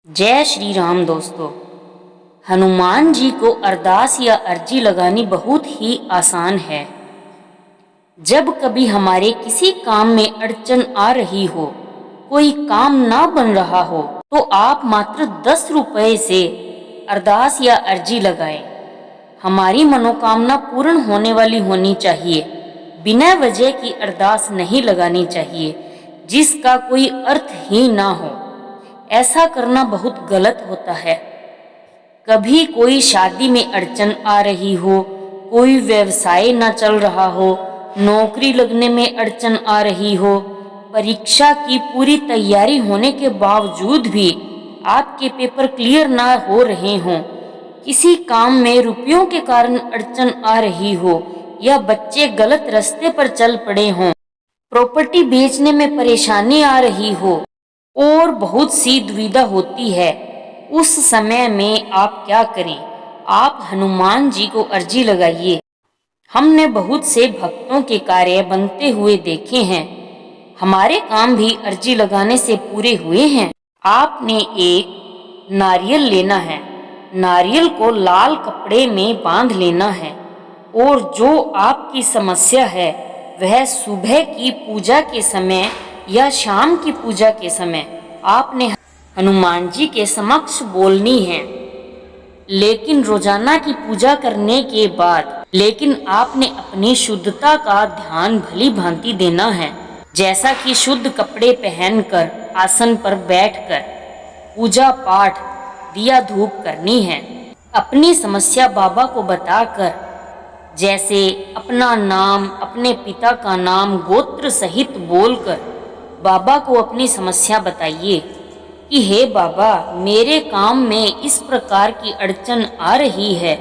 जय श्री राम दोस्तों। हनुमान जी को अरदास या अर्जी लगानी बहुत ही आसान है। जब कभी हमारे किसी काम में अड़चन आ रही हो, कोई काम ना बन रहा हो, तो आप मात्र 10 रुपए से अरदास या अर्जी लगाएं। हमारी मनोकामना पूर्ण होने वाली होनी चाहिए। बिना वजह की अरदास नहीं लगानी चाहिए जिसका कोई अर्थ ही ना हो। ऐसा करना बहुत गलत होता है। कभी कोई शादी में अड़चन आ रही हो, कोई व्यवसाय ना चल रहा हो, नौकरी लगने में अड़चन आ रही हो, परीक्षा की पूरी तैयारी होने के बावजूद भी आपके पेपर क्लियर ना हो रहे हों, किसी काम में रुपयों के कारण अड़चन आ रही हो, या बच्चे गलत रास्ते पर चल पड़े हों, प्रॉपर्टी बेचने में परेशानी आ रही हो और बहुत सी दुविधा होती है, उस समय में आप क्या करें? आप हनुमान जी को अर्जी लगाइए। हमने बहुत से भक्तों के कार्य बनते हुए देखे हैं। हमारे काम भी अर्जी लगाने से पूरे हुए हैं। आपने एक नारियल लेना है। नारियल को लाल कपड़े में बांध लेना है और जो आपकी समस्या है वह सुबह की पूजा के समय या शाम की पूजा के समय आपने हनुमान जी के समक्ष बोलनी है। लेकिन रोजाना की पूजा करने के बाद आपने अपनी शुद्धता का ध्यान भली भांति देना है, जैसा कि शुद्ध कपड़े पहनकर आसन पर बैठकर पूजा पाठ दिया धूप करनी है। अपनी समस्या बाबा को बताकर, जैसे अपना नाम, अपने पिता का नाम, गोत्र सहित बोलकर बाबा को अपनी समस्या बताइए कि हे बाबा, मेरे काम में इस प्रकार की अड़चन आ रही है,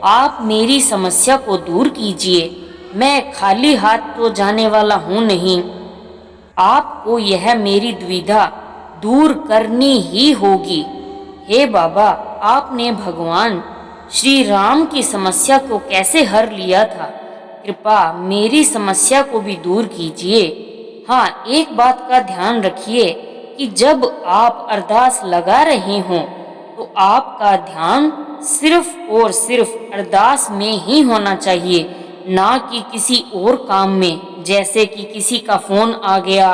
आप मेरी समस्या को दूर कीजिए। मैं खाली हाथ तो जाने वाला हूँ नहीं, आपको यह मेरी दुविधा दूर करनी ही होगी। हे बाबा, आपने भगवान श्री राम की समस्या को कैसे हर लिया था, कृपा मेरी समस्या को भी दूर कीजिए। हाँ, एक बात का ध्यान रखिए कि जब आप अरदास लगा रहे हों तो आपका ध्यान सिर्फ और सिर्फ अरदास में ही होना चाहिए, ना कि किसी और काम में। जैसे कि किसी का फोन आ गया,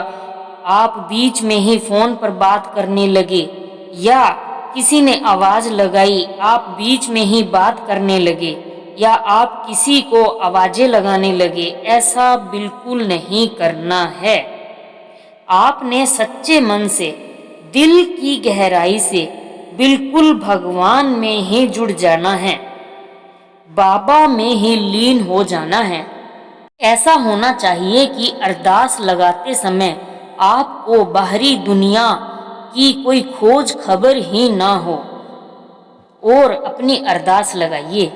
आप बीच में ही फोन पर बात करने लगे, या किसी ने आवाज लगाई, आप बीच में ही बात करने लगे, या आप किसी को आवाजें लगाने लगे। ऐसा बिल्कुल नहीं करना है। आपने सच्चे मन से, दिल की गहराई से बिल्कुल भगवान में ही जुड़ जाना है, बाबा में ही लीन हो जाना है। ऐसा होना चाहिए कि अरदास लगाते समय आपको बाहरी दुनिया की कोई खोज खबर ही ना हो और अपनी अरदास लगाइए।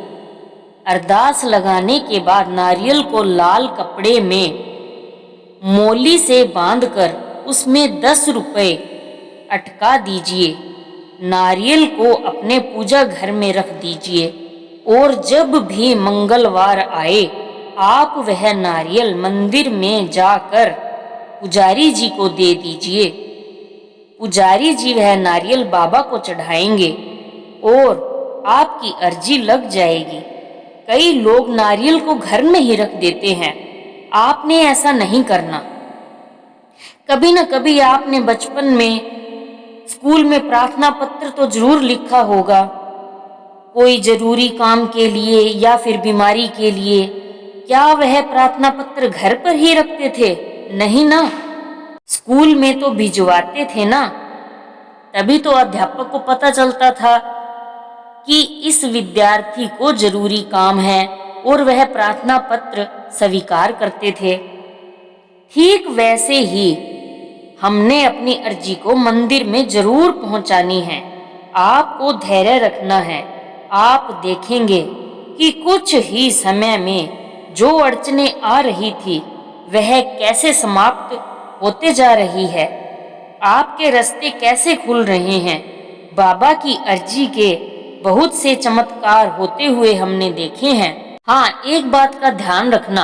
अरदास लगाने के बाद नारियल को लाल कपड़े में मोली से बांधकर उसमें 10 रुपए अटका दीजिए। नारियल को अपने पूजा घर में रख दीजिए और जब भी मंगलवार आए आप वह नारियल मंदिर में जाकर पुजारी जी को दे दीजिए। पुजारी जी वह नारियल बाबा को चढ़ाएंगे और आपकी अर्जी लग जाएगी। कई लोग नारियल को घर में ही रख देते हैं, आपने ऐसा नहीं करना। कभी न कभी आपने बचपन में स्कूल में प्रार्थना पत्र तो जरूर लिखा होगा, कोई जरूरी काम के लिए या फिर बीमारी के लिए। क्या वह प्रार्थना पत्र घर पर ही रखते थे? नहीं ना, स्कूल में तो भिजवाते थे ना। तभी तो अध्यापक को पता चलता था कि इस विद्यार्थी को जरूरी काम है और वह प्रार्थना पत्र स्वीकार करते थे। ठीक वैसे ही हमने अपनी अर्जी को मंदिर में जरूर पहुंचानी है। आपको धैर्य रखना है। आप देखेंगे कि कुछ ही समय में जो अड़चने आ रही थी वह कैसे समाप्त होते जा रही है, आपके रास्ते कैसे खुल रहे हैं। बाबा की अर्जी के बहुत से चमत्कार होते हुए हमने देखे हैं। हाँ, एक बात का ध्यान रखना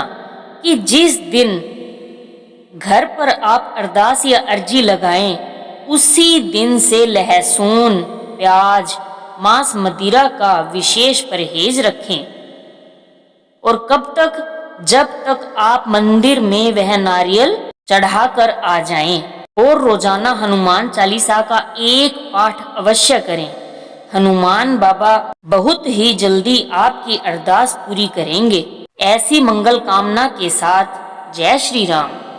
कि जिस दिन घर पर आप अरदास या अर्जी लगाएं, उसी दिन से लहसुन, प्याज, मांस, मदिरा का विशेष परहेज रखें। और कब तक? जब तक आप मंदिर में वह नारियल चढ़ाकर आ जाएं। और रोजाना हनुमान चालीसा का एक पाठ अवश्य करें। हनुमान बाबा बहुत ही जल्दी आपकी अरदास पूरी करेंगे। ऐसी मंगल कामना के साथ जय श्री राम।